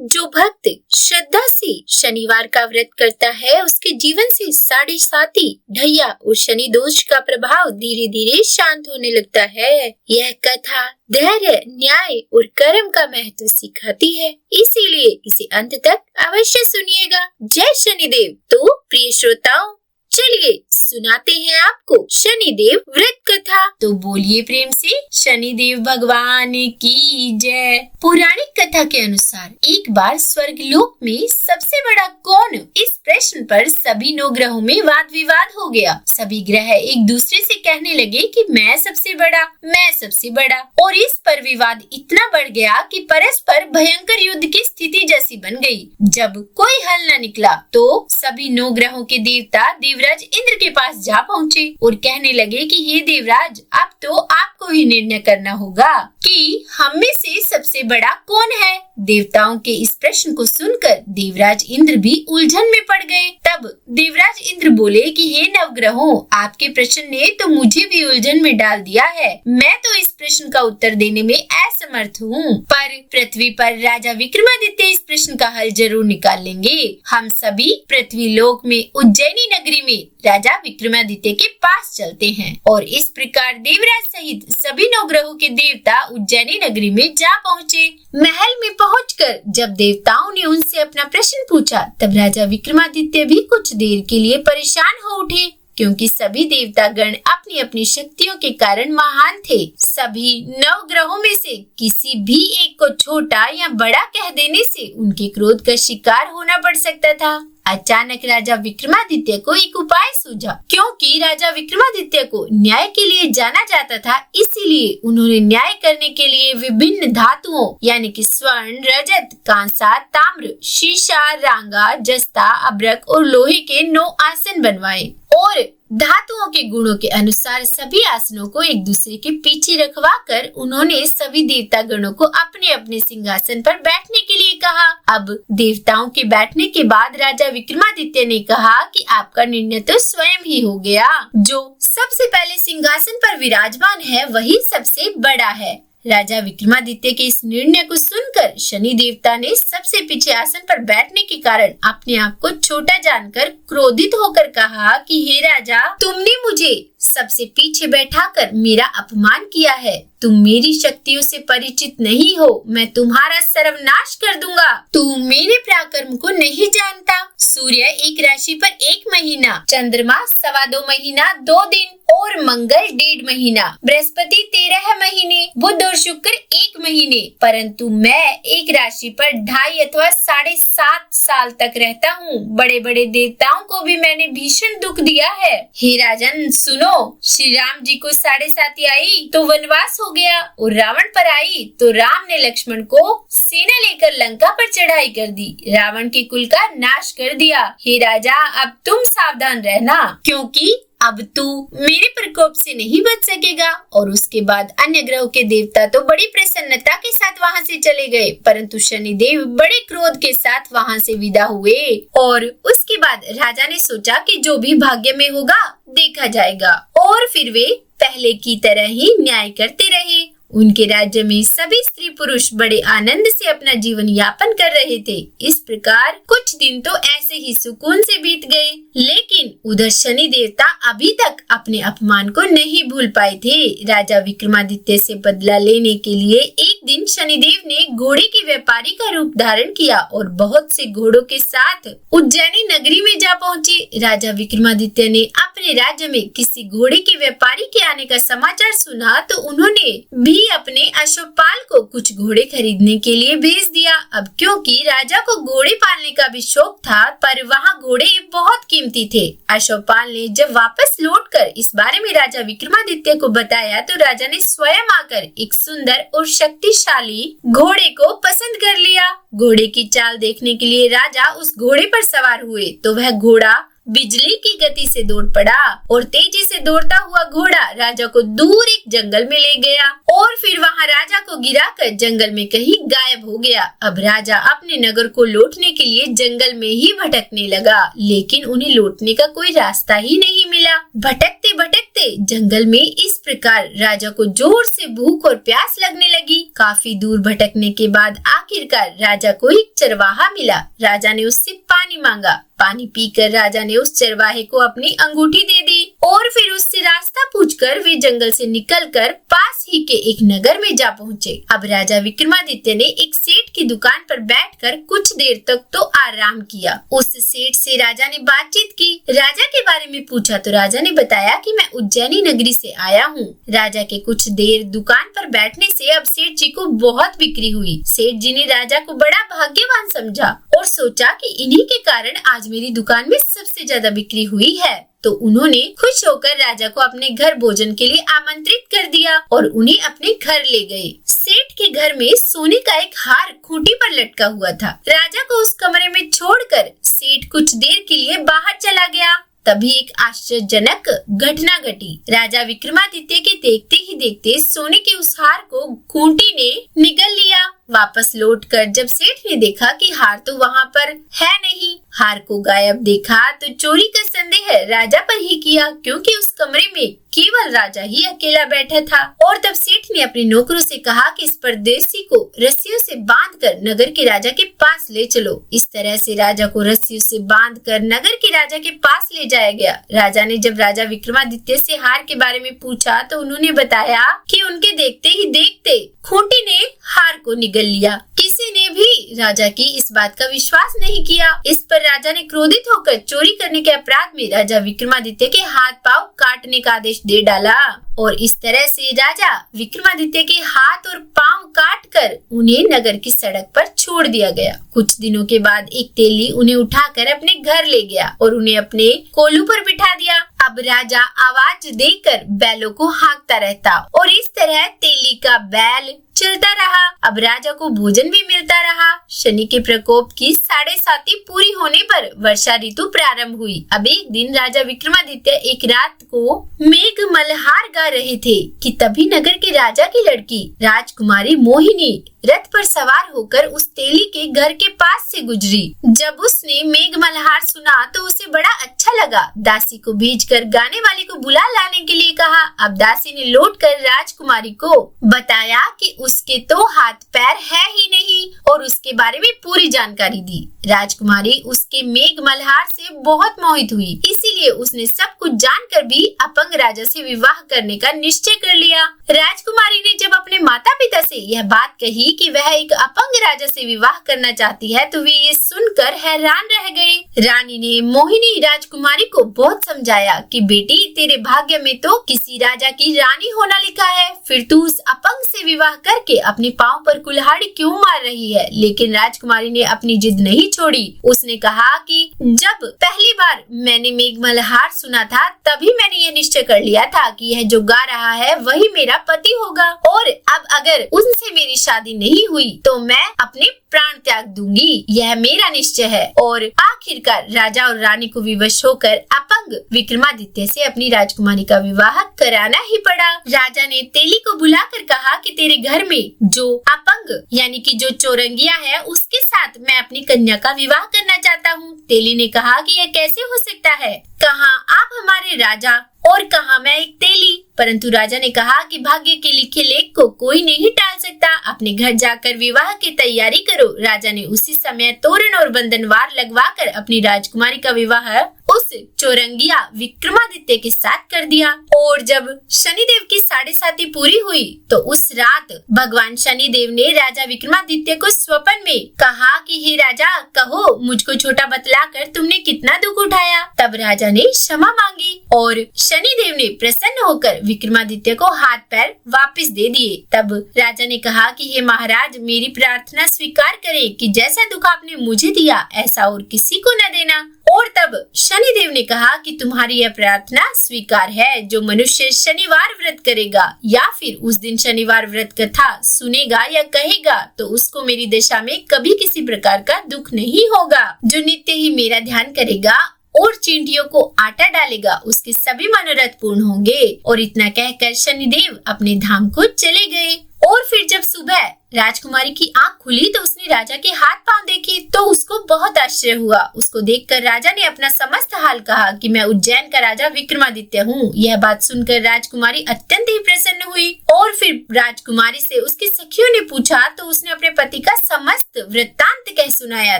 जो भक्त श्रद्धा से शनिवार का व्रत करता है उसके जीवन से 7.5 ढैया और शनि दोष का प्रभाव धीरे धीरे शांत होने लगता है। यह कथा धैर्य, न्याय और कर्म का महत्व सिखाती है, इसीलिए इसे अंत तक अवश्य सुनिएगा। जय शनिदेव। तो प्रिय श्रोताओं, चलिए सुनाते हैं आपको शनिदेव व्रत कथा। तो बोलिए प्रेम से शनिदेव भगवान की जय। पौराणिक कथा के अनुसार एक बार स्वर्गलोक में सबसे बड़ा कौन, इस प्रश्न पर सभी 9 ग्रहों में वाद विवाद हो गया। सभी ग्रह एक दूसरे से कहने लगे कि मैं सबसे बड़ा, मैं सबसे बड़ा, और इस पर विवाद इतना बढ़ गया कि परस्पर भयंकर युद्ध की स्थिति जैसी बन गई। जब कोई हल न निकला तो सभी 9 ग्रहों के देवता देवराज इंद्र के पास जा पहुँचे और कहने लगे कि हे देवराज, अब तो आपको ही निर्णय करना होगा कि हम में से सबसे बड़ा कौन है। देवताओं के इस प्रश्न को सुनकर देवराज इंद्र भी उलझन में पड़ गए। तब देवराज इंद्र बोले कि हे नवग्रहों, आपके प्रश्न ने तो मुझे भी उलझन में डाल दिया है। मैं तो इस प्रश्न का उत्तर देने में असमर्थ हूँ, पर पृथ्वी पर राजा विक्रमादित्य इस प्रश्न का हल जरूर निकाल लेंगे। हम सभी पृथ्वी लोक में उज्जैनी नगरी में राजा विक्रमादित्य के पास चलते हैं। और इस प्रकार देवराज सहित सभी 9 ग्रहों के देवता उज्जैनी नगरी में जा पहुँचे। महल में पहुंचकर जब देवताओं ने उनसे अपना प्रश्न पूछा, तब राजा विक्रमादित्य भी कुछ देर के लिए परेशान हो उठे, क्योंकि सभी देवता गण अपनी अपनी शक्तियों के कारण महान थे। सभी 9 ग्रहों में से किसी भी एक को छोटा या बड़ा कह देने से उनके क्रोध का शिकार होना पड़ सकता था। अचानक राजा विक्रमादित्य को एक उपाय सूझा। क्योंकि राजा विक्रमादित्य को न्याय के लिए जाना जाता था, इसीलिए उन्होंने न्याय करने के लिए विभिन्न धातुओं यानी कि स्वर्ण, रजत, कांसा, ताम्र, शीशा, रांगा, जस्ता, अब्रक और लोहे के 9 आसन बनवाए और धातुओं के गुणों के अनुसार सभी आसनों को एक दूसरे के पीछे रखवा कर उन्होंने सभी देवता गणों को अपने अपने सिंहासन पर बैठने के लिए कहा। अब देवताओं के बैठने के बाद राजा विक्रमादित्य ने कहा कि आपका निर्णय तो स्वयं ही हो गया। जो सबसे पहले सिंहासन पर विराजमान है वही सबसे बड़ा है। राजा विक्रमादित्य के इस निर्णय को सुनकर शनि देवता ने सबसे पीछे आसन पर बैठने के कारण अपने आप को छोटा जानकर क्रोधित होकर कहा कि हे राजा, तुमने मुझे सबसे पीछे बैठाकर मेरा अपमान किया है। तुम मेरी शक्तियों से परिचित नहीं हो, मैं तुम्हारा सर्वनाश कर दूंगा। तू मेरे पराक्रम को नहीं जानता। सूर्य एक राशि पर 1 महीना, चंद्रमा 2.25 महीना 2 दिन और मंगल 1.5 महीना, बृहस्पति 13 महीने, बुध और शुक्र 1 महीने, परंतु मैं एक राशि पर 2.5 अथवा 7.5 साल तक रहता हूँ। बड़े बड़े देवताओं को भी मैंने भीषण दुख दिया है। हे राजन सुनो, श्री राम जी को 7.5 आई तो वनवास हो गया और रावण पर आई तो राम ने लक्ष्मण को सेना लेकर लंका पर चढ़ाई कर दी, रावण के कुल का नाश कर दिया। हे राजा, अब तुम सावधान रहना, क्योंकि अब तू मेरे प्रकोप से नहीं बच सकेगा। और उसके बाद अन्य ग्रहों के देवता तो बड़ी प्रसन्नता के साथ वहां से चले गए, परंतु शनिदेव बड़े क्रोध के साथ वहां से विदा हुए। और उसके बाद राजा ने सोचा कि जो भी भाग्य में होगा देखा जाएगा, और फिर वे पहले की तरह ही न्याय करते रहे। उनके राज्य में सभी स्त्री पुरुष बड़े आनंद से अपना जीवन यापन कर रहे थे। इस प्रकार कुछ दिन तो ऐसे ही सुकून से बीत गए, लेकिन उधर शनि देवता अभी तक अपने अपमान को नहीं भूल पाए थे। राजा विक्रमादित्य से बदला लेने के लिए एक दिन शनिदेव ने घोड़े के व्यापारी का रूप धारण किया और बहुत से घोड़ों के साथ उज्जैनी नगरी में जा पहुँचे। राजा विक्रमादित्य ने अपने राज्य में किसी घोड़े के व्यापारी के आने का समाचार सुना तो उन्होंने भी अपने अश्वपाल को कुछ घोड़े खरीदने के लिए भेज दिया। अब क्योंकि राजा को घोड़े पालने का भी शौक था, पर वहाँ घोड़े बहुत कीमती थे। अश्वपाल ने जब वापस लौटकर इस बारे में राजा विक्रमादित्य को बताया तो राजा ने स्वयं आकर एक सुंदर और शक्तिशाली घोड़े को पसंद कर लिया। घोड़े की चाल देखने के लिए राजा उस घोड़े पर सवार हुए तो वह घोड़ा बिजली की गति से दौड़ पड़ा और तेजी से दौड़ता हुआ घोड़ा राजा को दूर एक जंगल में ले गया और फिर वहां राजा को गिराकर जंगल में कहीं गायब हो गया। अब राजा अपने नगर को लौटने के लिए जंगल में ही भटकने लगा, लेकिन उन्हें लौटने का कोई रास्ता ही नहीं मिला। भटकते भटकते जंगल में इस प्रकार राजा को जोर से भूख और प्यास लगने लगी। काफी दूर भटकने के बाद आखिरकार राजा को एक चरवाहा मिला। राजा ने उससे पानी मांगा। पानी पीकर राजा ने उस चरवाहे को अपनी अंगूठी दे दी और फिर उससे रास्ता पूछकर वे जंगल से निकलकर पास ही के एक नगर में जा पहुँचे। अब राजा विक्रमादित्य ने एक सेठ की दुकान पर बैठकर कुछ देर तक तो आराम किया। उस सेठ से राजा ने बातचीत की। राजा के बारे में पूछा तो राजा ने बताया कि मैं उज्जैनी नगरी से आया हूँ। राजा के कुछ देर दुकान पर बैठने से अब सेठ जी को बहुत बिक्री हुई। सेठ जी ने राजा को बड़ा भाग्यवान समझा और सोचा कि इन्हीं के कारण आज मेरी दुकान में सबसे ज्यादा बिक्री हुई है। तो उन्होंने खुश होकर राजा को अपने घर भोजन के लिए आमंत्रित कर दिया और उन्हें अपने घर ले गए। सेठ के घर में सोने का एक हार खूंटी पर लटका हुआ था। राजा को उस कमरे में छोड़कर सेठ कुछ देर के लिए बाहर चला गया। तभी एक आश्चर्यजनक घटना घटी। राजा विक्रमादित्य के देखते ही देखते सोने के उस हार को खूंटी ने निगल लिया। वापस लौटकर जब सेठ ने देखा कि हार तो वहाँ पर है नहीं, हार को गायब देखा तो चोरी का संदेह राजा पर ही किया, क्योंकि उस कमरे में केवल राजा ही अकेला बैठा था। और तब सेठ ने अपने नौकरों से कहा कि इस परदेसी को रस्सियों से बांधकर नगर के राजा के पास ले चलो। इस तरह से राजा को रस्सियों से बांधकर नगर के राजा के पास ले जाया गया। राजा ने जब राजा विक्रमादित्य से हार के बारे में पूछा तो उन्होंने बताया कि उनके देखते ही देखते खूंटी ने हार को निगल लिया। किसी ने भी राजा की इस बात का विश्वास नहीं किया। इस पर राजा ने क्रोधित होकर चोरी करने के अपराध में राजा विक्रमादित्य के हाथ पांव काटने का आदेश दे डाला और इस तरह से राजा विक्रमादित्य के हाथ और पांव काटकर उन्हें नगर की सड़क पर छोड़ दिया गया। कुछ दिनों के बाद एक तेली उन्हें उठाकर अपने घर ले गया और उन्हें अपने कोलू पर बिठा दिया। अब राजा आवाज देकर बैलों को हाँकता रहता और इस तरह तेली का बैल चलता रहा। अब राजा को भोजन भी मिलता रहा। शनि के प्रकोप की 7.5 पूरी होने पर वर्षा ऋतु प्रारंभ हुई। अब एक दिन राजा विक्रमादित्य एक रात को मेघ मल्हार गा रहे थे कि तभी नगर के राजा की लड़की राजकुमारी मोहिनी रथ पर सवार होकर उस तेली के घर के पास से गुजरी। जब उसने मेघ मल्हार सुना तो उसे बड़ा अच्छा लगा। दासी को भेजकर गाने वाले को बुला लाने के लिए कहा। अब दासी ने लौटकर राजकुमारी को बताया कि उसके तो हाथ पैर है ही नहीं और उसके बारे में पूरी जानकारी दी। राजकुमारी उसके मेघ मल्हार से बहुत मोहित हुई, इसीलिए उसने सब कुछ जानकर भी अपंग राजा से विवाह करने का निश्चय कर लिया। राजकुमारी ने जब अपने माता पिता से यह बात कही कि वह एक अपंग राजा से विवाह करना चाहती है तो वे ये सुनकर हैरान रह गए। रानी ने मोहिनी राजकुमारी को बहुत समझाया कि बेटी तेरे भाग्य में तो किसी राजा की रानी होना लिखा है, फिर तू उस अपंग से विवाह करके अपने पांव पर कुल्हाड़ी क्यों मार रही है। लेकिन राजकुमारी ने अपनी जिद नहीं छोड़ी। उसने कहा कि जब पहली बार मैंने मेघ मल्हार सुना था तभी मैंने ये निश्चय कर लिया था कि यह जो गा रहा है वही मेरा पति होगा और अब अगर उनसे मेरी शादी नहीं हुई तो मैं अपने प्राण त्याग दूंगी। यह मेरा निश्चय है। और आखिरकार राजा और रानी को विवश होकर अपंग विक्रमादित्य से अपनी राजकुमारी का विवाह कराना ही पड़ा। राजा ने तेली को बुलाकर कहा कि तेरे घर में जो अपंग यानी कि जो चौरंगिया है उसके साथ मैं अपनी कन्या का विवाह करना चाहता हूँ। तेली ने कहा कि यह कैसे हो सकता है, कहाँ आप हमारे राजा और कहाँ मैं एक तेली। परंतु राजा ने कहा कि भाग्य के लिखे लेख को कोई नहीं टाल सकता, अपने घर जाकर विवाह की तैयारी करो। राजा ने उसी समय तोरण और बंधनवार लगवाकर अपनी राजकुमारी का विवाह उस चौरंगिया विक्रमादित्य के साथ कर दिया। और जब शनिदेव की 7.5 पूरी हुई तो उस रात भगवान शनिदेव ने राजा विक्रमादित्य को स्वप्न में कहा कि हे राजा, कहो मुझको छोटा बतलाकर तुमने कितना दुख उठाया। तब राजा ने क्षमा मांगी और शनिदेव ने प्रसन्न होकर विक्रमादित्य को हाथ पैर वापस दे दिए। तब राजा ने कहा कि हे महाराज, मेरी प्रार्थना स्वीकार करें कि जैसा दुख आपने मुझे दिया ऐसा और किसी को न देना। और तब शनिदेव ने कहा कि तुम्हारी यह प्रार्थना स्वीकार है। जो मनुष्य शनिवार व्रत करेगा या फिर उस दिन शनिवार व्रत कथा सुनेगा या कहेगा तो उसको मेरी दशा में कभी किसी प्रकार का दुख नहीं होगा। जो नित्य ही मेरा ध्यान करेगा और चींटियों को आटा डालेगा उसके सभी मनोरथ पूर्ण होंगे। और इतना कहकर शनिदेव अपने धाम को चले गए। और फिर जब सुबह राजकुमारी की आंख खुली तो उसने राजा के हाथ पांव देखे तो उसको बहुत आश्चर्य आश्चर्य हुआ। उसको देखकर राजा ने अपना समस्त हाल कहा कि मैं उज्जैन का राजा विक्रमादित्य हूँ। यह बात सुनकर राजकुमारी अत्यंत ही प्रसन्न हुई और फिर राजकुमारी से उसकी सखियों ने पूछा तो उसने अपने पति का समस्त वृत्तांत कह सुनाया।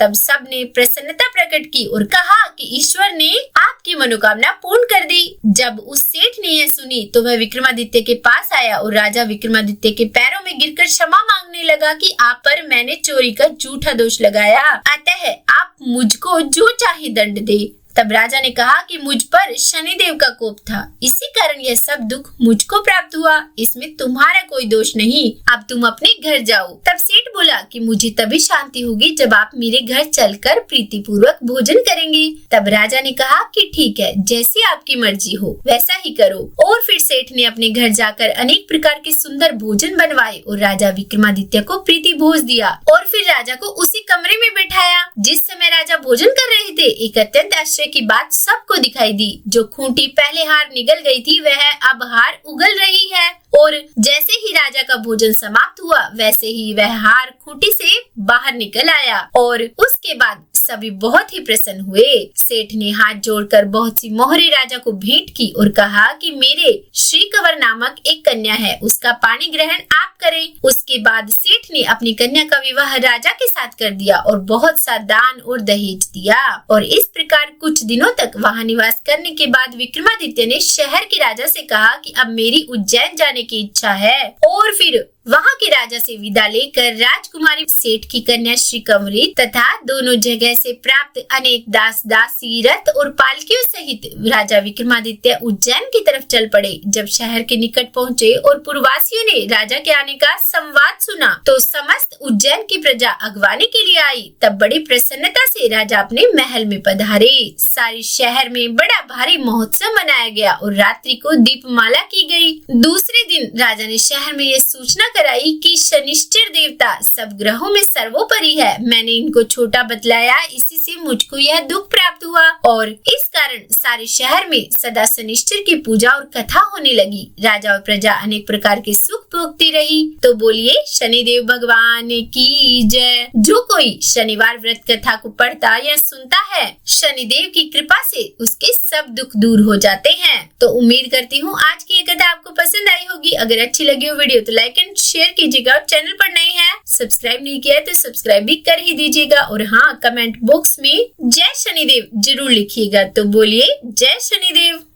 तब सब ने प्रसन्नता प्रकट की और कहा कि ईश्वर ने आपकी मनोकामना पूर्ण कर दी। जब उस सेठ ने यह सुनी तो वह विक्रमादित्य के पास आया और राजा विक्रमादित्य के पैरों में गिरकर क्षमा मांगने लगा कि आप पर मैंने चोरी का झूठा दोष लगाया, अतः आप मुझको जो चाहे दंड दे। तब राजा ने कहा कि मुझ पर शनिदेव का कोप था, इसी कारण यह सब दुख मुझको प्राप्त हुआ, इसमें तुम्हारा कोई दोष नहीं। अब तुम अपने घर जाओ। तब सेठ बोला कि मुझे तभी शांति होगी जब आप मेरे घर चलकर प्रीतिपूर्वक भोजन करेंगे। तब राजा ने कहा कि ठीक है, जैसी आपकी मर्जी हो वैसा ही करो। और फिर सेठ ने अपने घर जाकर अनेक प्रकार के सुंदर भोजन बनवाए और राजा विक्रमादित्य को प्रीति भोज दिया और फिर राजा को उसी कमरे में बैठाया। जिस समय राजा भोजन कर रहे थे, एक अत्यंत की बात सबको दिखाई दी। जो खूंटी पहले हार निगल गई थी वह अब हार उगल रही है और जैसे ही राजा का भोजन समाप्त हुआ वैसे ही वह हार खूंटी से बाहर निकल आया और उसके बाद सभी बहुत ही प्रसन्न हुए। सेठ ने हाथ जोड़कर बहुत सी मोहरे राजा को भेंट की और कहा कि मेरे श्री कंवर नामक एक कन्या है, उसका पाणी ग्रहण आप करें। उसके बाद सेठ ने अपनी कन्या का विवाह राजा के साथ कर दिया और बहुत सा दान और दहेज दिया। और इस प्रकार कुछ दिनों तक वहाँ निवास करने के बाद विक्रमादित्य ने शहर के राजा से कहा कि अब मेरी उज्जैन जाने की इच्छा है। और फिर वहाँ के राजा से विदा लेकर राजकुमारी, सेठ की कन्या श्री कंवरी तथा दोनों जगह से प्राप्त अनेक दास दासी, रथ और पालकियों सहित राजा विक्रमादित्य उज्जैन की तरफ चल पड़े। जब शहर के निकट पहुँचे और पुरवासियों ने राजा के आने का संवाद सुना तो समस्त उज्जैन की प्रजा अगवानी के लिए आई। तब बड़ी प्रसन्नता से राजा अपने महल में पधारे। सारे शहर में बड़ा भारी महोत्सव मनाया गया और रात्रि को दीपमाला की गई। दूसरे दिन राजा ने शहर में यह सूचना कराई कि शनिश्चर देवता सब ग्रहों में सर्वोपरि है। मैंने इनको छोटा बतलाया, इसी से मुझको यह दुख प्राप्त हुआ और इस कारण सारे शहर में सदा शनिश्चर की पूजा और कथा होने लगी। राजा और प्रजा अनेक प्रकार के सुख भोगती रही। तो बोलिए शनिदेव भगवान की जय। जो कोई शनिवार व्रत कथा को पढ़ता या सुनता है, शनिदेव की कृपा से उसके सब दुख दूर हो जाते हैं। तो उम्मीद करती हूँ आज की ये कथा आपको पसंद आई होगी। अगर अच्छी लगी हो वीडियो तो लाइक एंड शेयर कीजिएगा और चैनल पर नए हैं, सब्सक्राइब नहीं किया है तो सब्सक्राइब भी कर ही दीजिएगा। और हाँ, कमेंट बॉक्स में जय शनिदेव जरूर लिखिएगा। तो बोलिए जय शनिदेव।